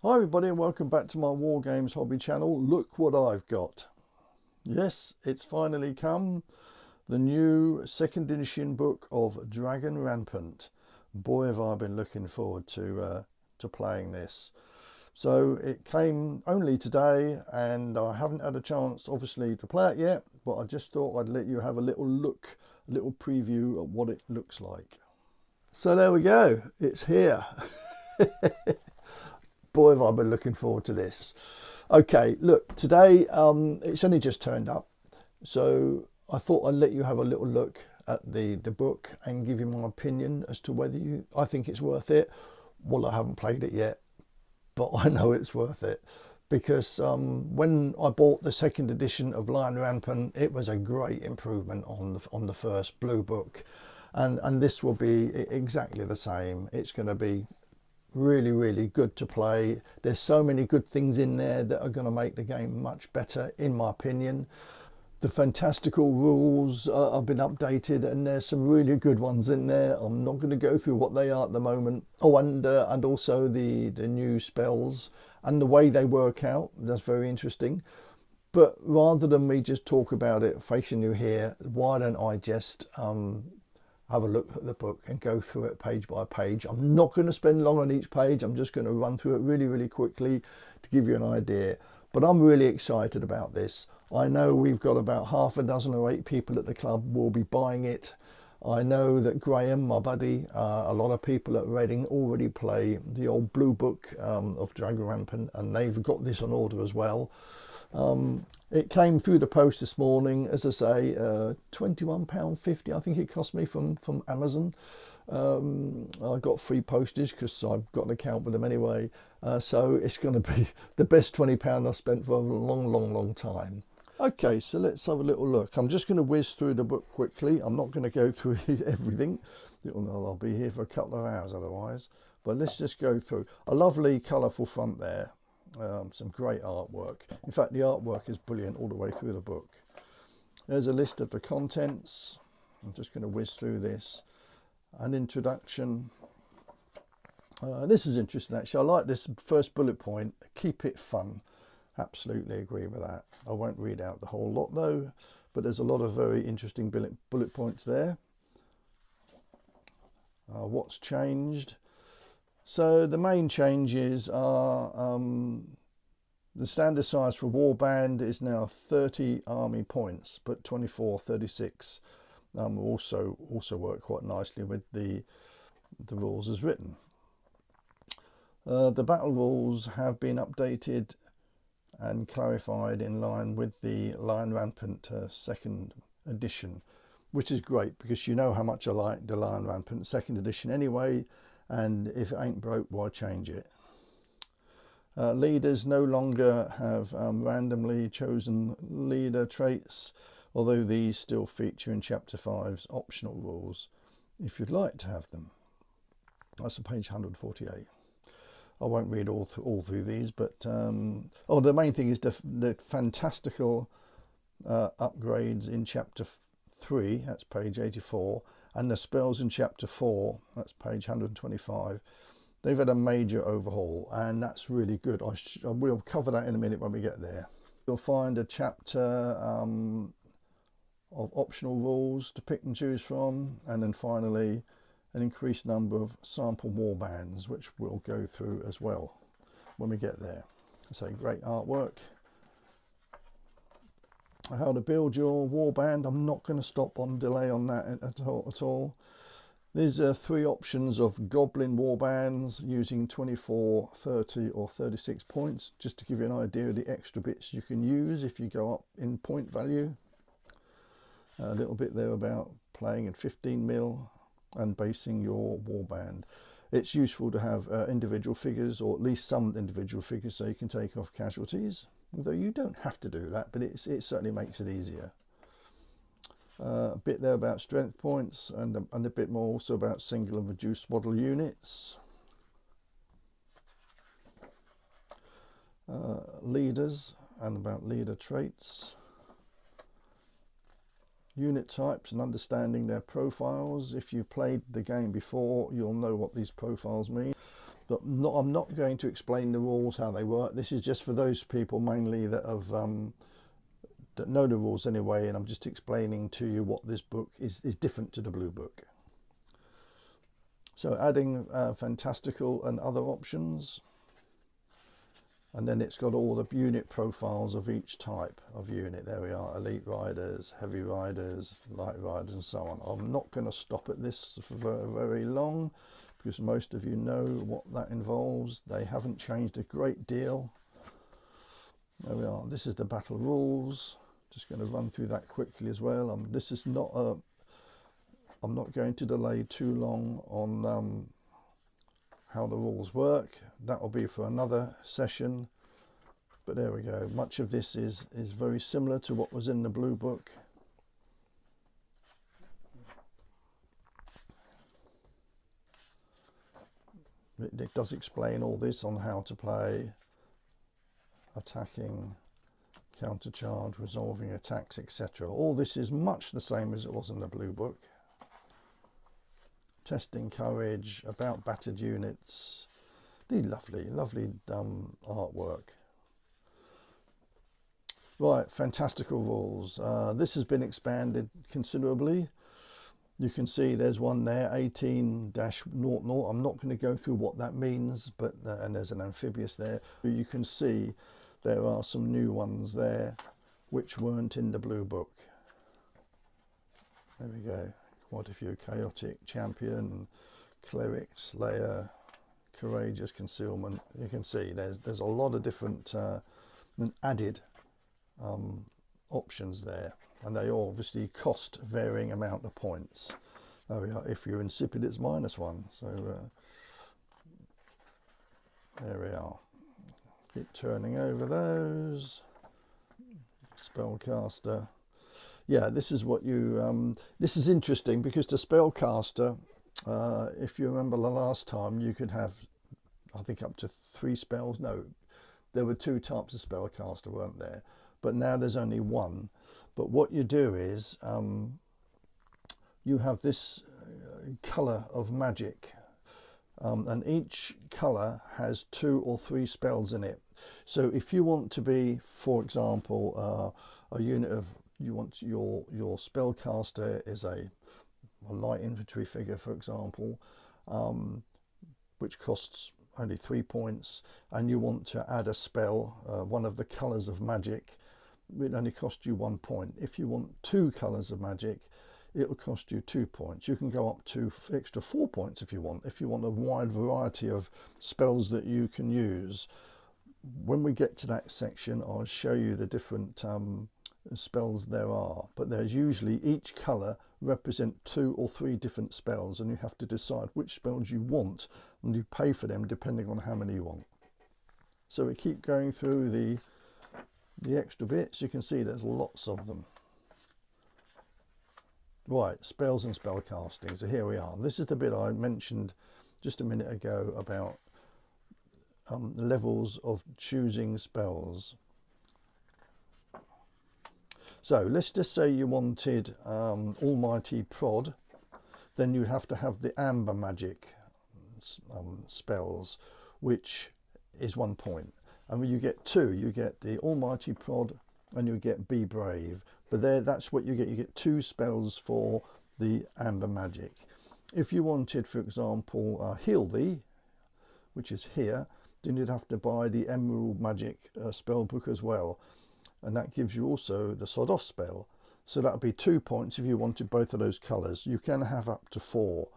Hi everybody and welcome back to my War Games hobby channel. Look what I've got. Yes, it's finally come. The new second edition book of Dragon Rampant. Boy, have I been looking forward to playing this. So it came only today and I haven't had a chance obviously to play it yet, but I just thought I'd let you have a little look, a little preview of what it looks like. So there we go, it's here. Boy, have I been looking forward to this. Okay, look, today it's only just turned up, so I thought I'd let you have a little look at the book and give you my opinion as to whether I think it's worth it. Well, I haven't played it yet, but I know it's worth it because when I bought the second edition of Dragon Rampant, it was a great improvement on the first blue book, and this will be exactly the same. It's going to be really good to play. There's so many good things in there that are going to make the game much better, in my opinion. The Fantastical rules have been updated and there's some really good ones in there. I'm not going to go through what they are at the moment. Oh, and also the new spells and the way they work out. That's very interesting. But rather than me just talk about it facing you here, why don't I just have a look at the book and go through it page by page. I'm not going to spend long on each page. I'm just going to run through it really quickly to give you an idea. But I'm really excited about this. I know we've got about half a dozen or 8 people at the club will be buying it. I know that Graham, my buddy, a lot of people at Reading already play the old blue book of Dragon Rampant, and they've got this on order as well. It came through the post this morning, as I say, £21.50 I think it cost me from Amazon. I got free postage because I've got an account with them anyway, so it's going to be the best £20 I've spent for a long time. Okay, so let's have a little look. I'm just going to whiz through the book quickly. I'm not going to go through everything. I'll be here for a couple of hours otherwise, but let's just go through. A lovely colourful front there. Some great artwork. In fact, the artwork is brilliant all the way through the book. There's a list of the contents. I'm just going to whiz through this. An introduction. This is interesting actually. I like this first bullet point. Keep it fun. Absolutely agree with that. I won't read out the whole lot though, but there's a lot of very interesting bullet points there. What's changed? So the main changes are the standard size for warband is now 30 army points, but 2436 also work quite nicely with the rules as written. The battle rules have been updated and clarified in line with the Dragon Rampant Second Edition, which is great because you know how much I like the Dragon Rampant Second Edition anyway. And if it ain't broke, why change it? Leaders no longer have randomly chosen leader traits, although these still feature in Chapter 5's optional rules, if you'd like to have them. That's on page 148. I won't read all through these, but the main thing is the Fantastical upgrades in Chapter 3, that's page 84, and the spells in Chapter 4, that's page 125. They've had a major overhaul, and that's really good. We'll cover that in a minute when we get there. You'll find a chapter of optional rules to pick and choose from, and then finally an increased number of sample warbands, which we'll go through as well when we get there. So great artwork. How to build your warband. I'm not going to stop on delay on that at all. These are 3 options of goblin warbands using 24, 30 or 36 points, just to give you an idea of the extra bits you can use if you go up in point value. A little bit there about playing in 15 mil and basing your warband. It's useful to have individual figures, or at least some individual figures, so you can take off casualties. Although you don't have to do that, but it certainly makes it easier. A bit there about strength points, and a bit more also about single and reduced model units. Leaders and about leader traits. Unit types and understanding their profiles. If you've played the game before, you'll know what these profiles mean. But I'm not going to explain the rules, how they work. This is just for those people mainly that have that know the rules anyway, and I'm just explaining to you what this book is different to the blue book. So adding Fantastical and other options, and then it's got all the unit profiles of each type of unit. There we are: elite riders, heavy riders, light riders, and so on. I'm not going to stop at this for very long, because most of you know what that involves. They haven't changed a great deal. There we are. This is the battle rules. Just going to run through that quickly as well. This is not a... I'm not going to delay too long on how the rules work. That will be for another session. But there we go. Much of this is very similar to what was in the blue book. It does explain all this on how to play, attacking, countercharge, resolving attacks, etc. All this is much the same as it was in the blue book. Testing courage, about battered units, the lovely artwork. Right, Fantastical rules. This has been expanded considerably. You can see there's one there, 18-00. I'm not going to go through what that means, but and there's an amphibious there. You can see there are some new ones there which weren't in the blue book. There we go. Quite a few: chaotic, champion, cleric, slayer, courageous, concealment. You can see there's a lot of different added options there, and they all obviously cost varying amount of points. There we are. If you're insipid, it's -1. So there we are. Keep turning over those. Spellcaster. Yeah, this is what you... this is interesting because the spellcaster, if you remember the last time, you could have, I think, up to 3 spells. No, there were 2 types of spellcaster, weren't there? But now there's only 1. But what you do is you have this colour of magic, and each colour has 2 or 3 spells in it. So if you want to be, for example, a unit of... you want your spellcaster is a light infantry figure, for example, which costs only 3 points, and you want to add a spell, one of the colours of magic, it only costs you 1 point. If you want 2 colours of magic, it will cost you 2 points. You can go up to extra 4 points if you want. If you want a wide variety of spells that you can use. When we get to that section, I'll show you the different spells there are, but there's usually each colour represent 2 or 3 different spells, and you have to decide which spells you want, and you pay for them depending on how many you want. So we keep going through the extra bits. You can see there's lots of them. Right, spells and spell casting. So here we are. This is the bit I mentioned just a minute ago about levels of choosing spells. So let's just say you wanted Almighty Prod, then you'd have to have the Amber Magic spells, which is 1 point. And when you get 2, you get the Almighty Prod and you get Be Brave. But that's what you get. You get 2 spells for the Amber Magic. If you wanted, for example, Heal Thee, which is here, then you'd have to buy the Emerald Magic spell book as well. And that gives you also the Sod Off spell. So that would be 2 points if you wanted both of those colours. You can have up to 4.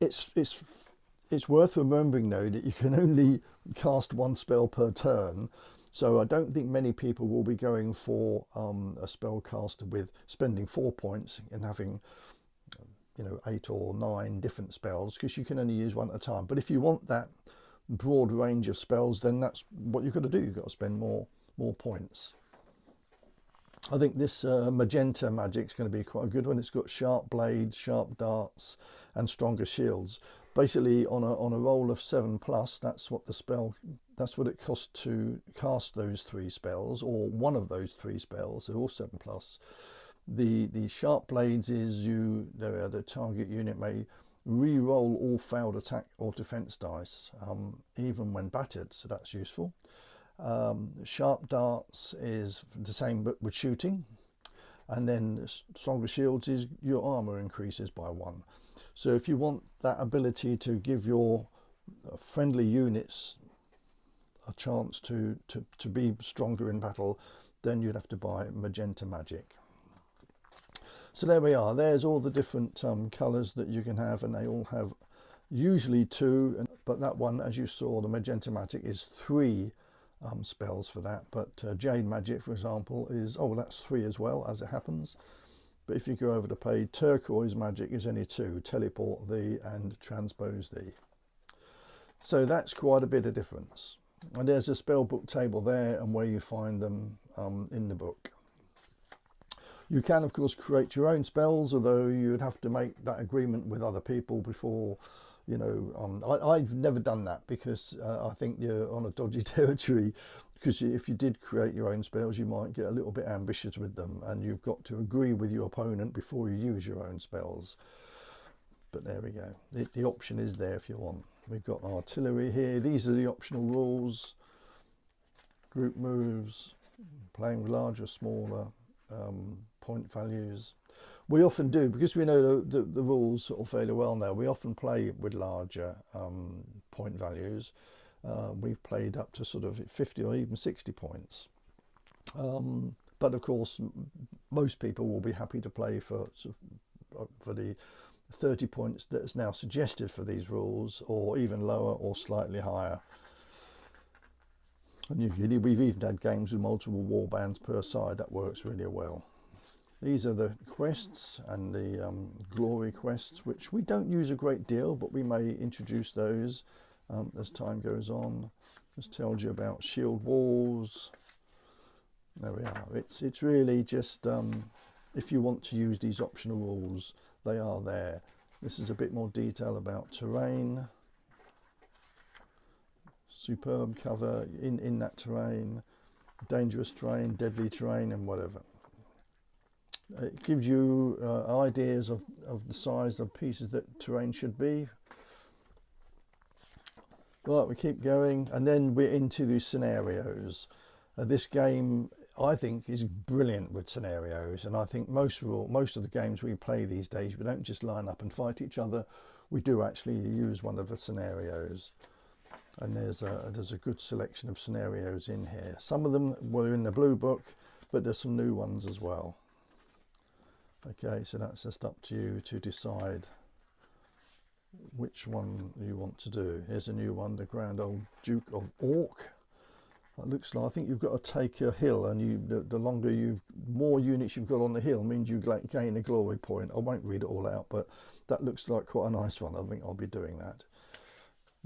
It's worth remembering though that you can only cast 1 spell per turn. So I don't think many people will be going for a spellcaster with spending 4 points and having 8 or 9 different spells, because you can only use 1 at a time. But if you want that broad range of spells, then that's what you've got to do. You've got to spend more points. I think this magenta magic is going to be quite a good one. It's got sharp blades, sharp darts, and stronger shields. Basically, on a roll of 7+, that's what it costs to cast those 3 spells, or one of those 3 spells. They're all 7+. The sharp blades is the target unit may re-roll all failed attack or defense dice, even when battered, so that's useful. Sharp darts is the same but with shooting, and then stronger shields is your armor increases by 1. So if you want that ability to give your friendly units a chance to be stronger in battle, then you'd have to buy magenta magic. So there we are. There's all the different colours that you can have, and they all have usually 2, but that one, as you saw, the magenta magic is 3 spells for that. But jade magic, for example, is, oh, that's 3 as well, as it happens. But if you go over the page, turquoise magic is only 2, teleport thee and transpose thee. So that's quite a bit of difference. And there's a spell book table there, and where you find them in the book. You can, of course, create your own spells, although you'd have to make that agreement with other people before, you know. I've never done that, because I think you're on a dodgy territory, because if you did create your own spells, you might get a little bit ambitious with them, and you've got to agree with your opponent before you use your own spells. But there we go. The option is there if you want. We've got artillery here. These are the optional rules. Group moves, playing with larger, smaller, point values. We often do, because we know the rules sort of fairly well now, we often play with larger point values. We've played up to sort of 50 or even 60 points. But of course, most people will be happy to play for the 30 points that's now suggested for these rules, or even lower or slightly higher. And we've even had games with multiple warbands per side. That works really well. These are the quests and the glory quests, which we don't use a great deal, but we may introduce those as time goes on. This tells you about shield walls. There we are. It's really just, if you want to use these optional rules, they are there. This is a bit more detail about terrain. Superb cover in that terrain, dangerous terrain, deadly terrain, and whatever. It gives you ideas of the size of pieces that terrain should be. Right, we keep going, and then we're into the scenarios. This game, I think, is brilliant with scenarios, and I think most of the games we play these days, we don't just line up and fight each other. We do actually use one of the scenarios. And there's a good selection of scenarios in here. Some of them were in the blue book, but there's some new ones as well. Okay, so that's just up to you to decide which one you want to do. Here's a new one, the Grand Old Duke of Orc. That looks like, I think you've got to take a hill, and the more units you've got on the hill means you gain a glory point. I won't read it all out, but that looks like quite a nice one. I think I'll be doing that.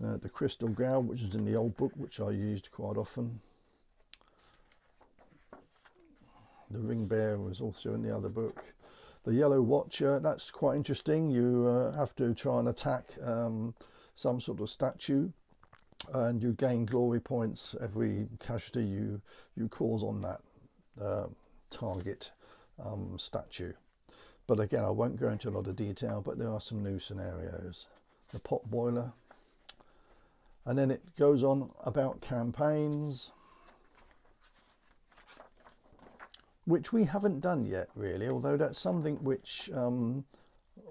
The Crystal Gal, which is in the old book, which I used quite often. The Ring Bear was also in the other book. The Yellow Watcher, that's quite interesting. You have to try and attack some sort of statue, and you gain glory points every casualty you cause on that target statue. But again, I won't go into a lot of detail, but there are some new scenarios. The Pot Boiler. And then it goes on about campaigns, which we haven't done yet really, although that's something which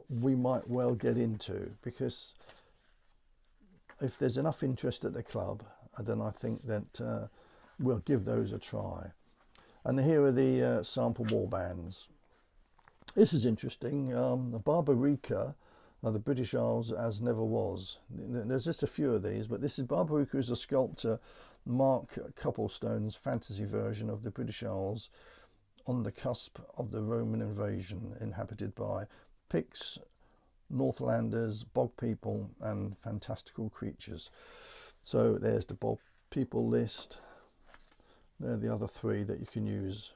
we might well get into, because if there's enough interest at the club, then I think that we'll give those a try. And here are the sample warbands. This is interesting. The Barbarica, the British Isles as never was. There's just a few of these, but this is Barbarica, is a sculptor, Mark Copplestone's fantasy version of the British Isles on the cusp of the Roman invasion, inhabited by Picts, Northlanders, bog people, and fantastical creatures. So there's the bog people list. There are the other 3 that you can use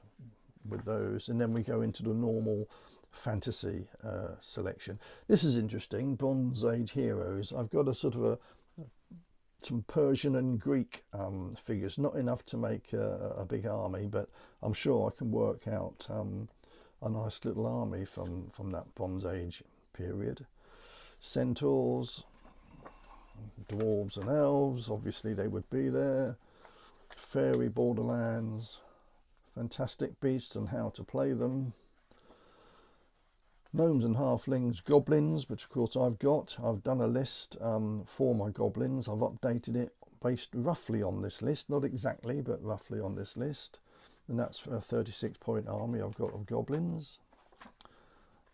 with those, and then we go into the normal fantasy selection. This is interesting. Bronze Age heroes. I've got a sort of some Persian and Greek figures, not enough to make a big army, but I'm sure I can work out a nice little army from that Bronze Age period. Centaurs, dwarves and elves, obviously they would be there. Fairy borderlands, fantastic beasts and how to play them. Gnomes and halflings, goblins, which of course I've got. I've done a list for my goblins. I've updated it based roughly on this list, not exactly, but roughly on this list. And that's for a 36-point army I've got of goblins.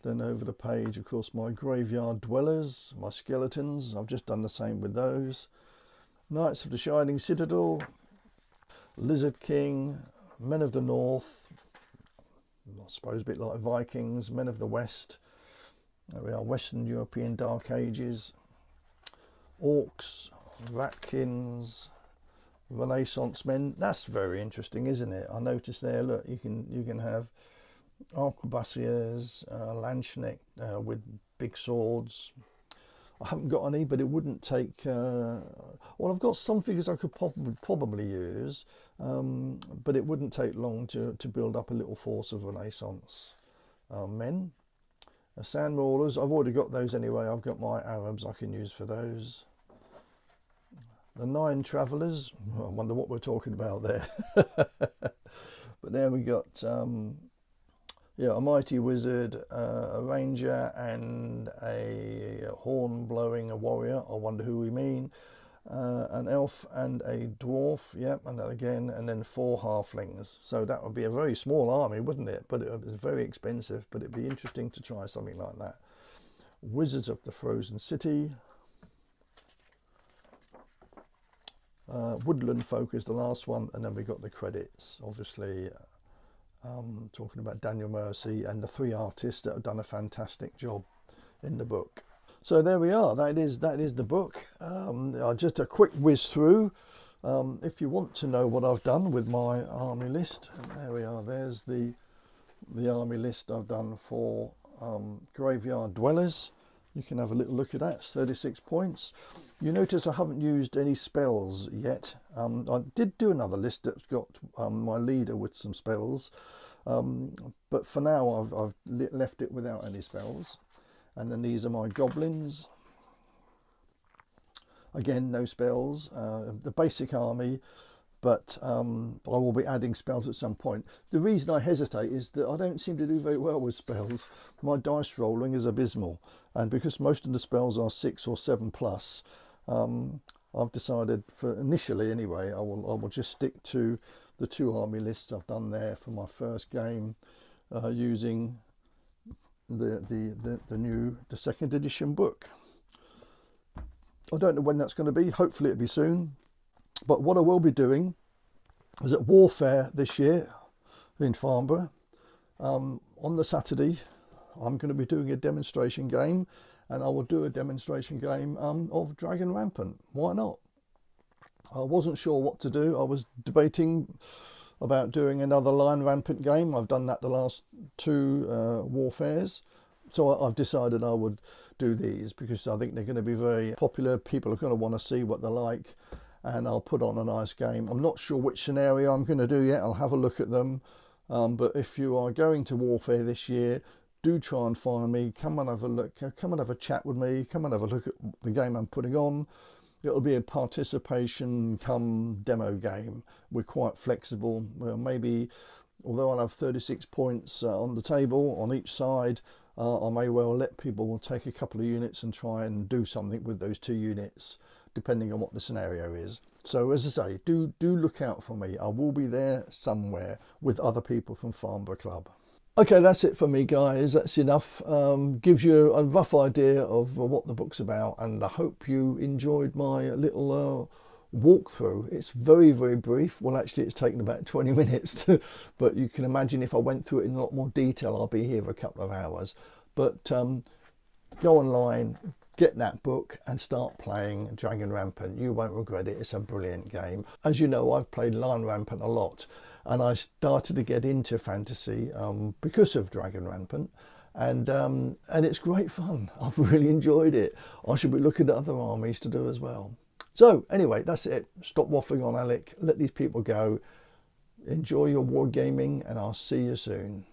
Then over the page, of course, my graveyard dwellers, my skeletons. I've just done the same with those. Knights of the Shining Citadel, Lizard King, Men of the North, I suppose a bit like Vikings, Men of the West. There we are, Western European Dark Ages, Orcs, Ratkins, Renaissance men. That's very interesting, isn't it? I noticed there, look, you can have arquebusiers, Landsknecht with big swords. I haven't got any, but it wouldn't take... well, I've got some figures I could probably use, but it wouldn't take long to build up a little force of Renaissance men. Sand Maulers, I've already got those anyway. I've got my Arabs I can use for those. The 9 Travellers, I wonder what we're talking about there. But there we got... yeah, a mighty wizard, a ranger, and a horn-blowing warrior. I wonder who we mean. An elf and a dwarf, yep, and again, and then 4 halflings. So that would be a very small army, wouldn't it? But it was very expensive, but it'd be interesting to try something like that. Wizards of the Frozen City. Woodland Folk is the last one, and then we got the credits, obviously. Talking about Daniel Mercy and the 3 artists that have done a fantastic job in the book. So there we are. That is the book. Just a quick whiz through. If you want to know what I've done with my army list, there we are. There's the army list I've done for Graveyard Dwellers. You can have a little look at that. It's 36 points. You notice I haven't used any spells yet. I did do another list that's got my leader with some spells, but for now I've left it without any spells. And then these are my goblins. Again, no spells. The basic army, but I will be adding spells at some point. The reason I hesitate is that I don't seem to do very well with spells. My dice rolling is abysmal, and because most of the spells are 6 or 7 plus, I've decided, for initially anyway, I will just stick to the 2 army lists I've done there for my first game, using the second edition book. I don't know when that's going to be. Hopefully it'll be soon. But what I will be doing is at Warfare this year in Farnborough, on the Saturday, I'm going to be doing a demonstration game. And I will do a demonstration game of Dragon Rampant. Why not? I wasn't sure what to do. I was debating about doing another Lion Rampant game. I've done that the last 2 Warfares. So I've decided I would do these because I think they're going to be very popular. People are going to want to see what they're like. And I'll put on a nice game. I'm not sure which scenario I'm going to do yet. I'll have a look at them. But if you are going to Warfare this year, do try and find me, come and have a look, come and have a chat with me, come and have a look at the game I'm putting on. It'll be a participation come demo game. We're quite flexible. Well, maybe, although I'll have 36 points on the table on each side, I may well let people take a couple of units and try and do something with those 2 units, depending on what the scenario is. So as I say, do look out for me. I will be there somewhere with other people from Farnborough Club. Okay, that's it for me, guys. That's enough. Gives you a rough idea of what the book's about, and I hope you enjoyed my little walkthrough. It's very, very brief. Well, actually, it's taken about 20 minutes, but you can imagine if I went through it in a lot more detail, I'll be here for a couple of hours. But go online, get that book, and start playing Dragon Rampant. You won't regret it. It's a brilliant game. As you know, I've played Lion Rampant a lot. And I started to get into fantasy because of Dragon Rampant, and it's great fun. I've really enjoyed it. I should be looking at other armies to do as well. So anyway, that's it. Stop waffling on, Alec. Let these people go. Enjoy your wargaming, and I'll see you soon.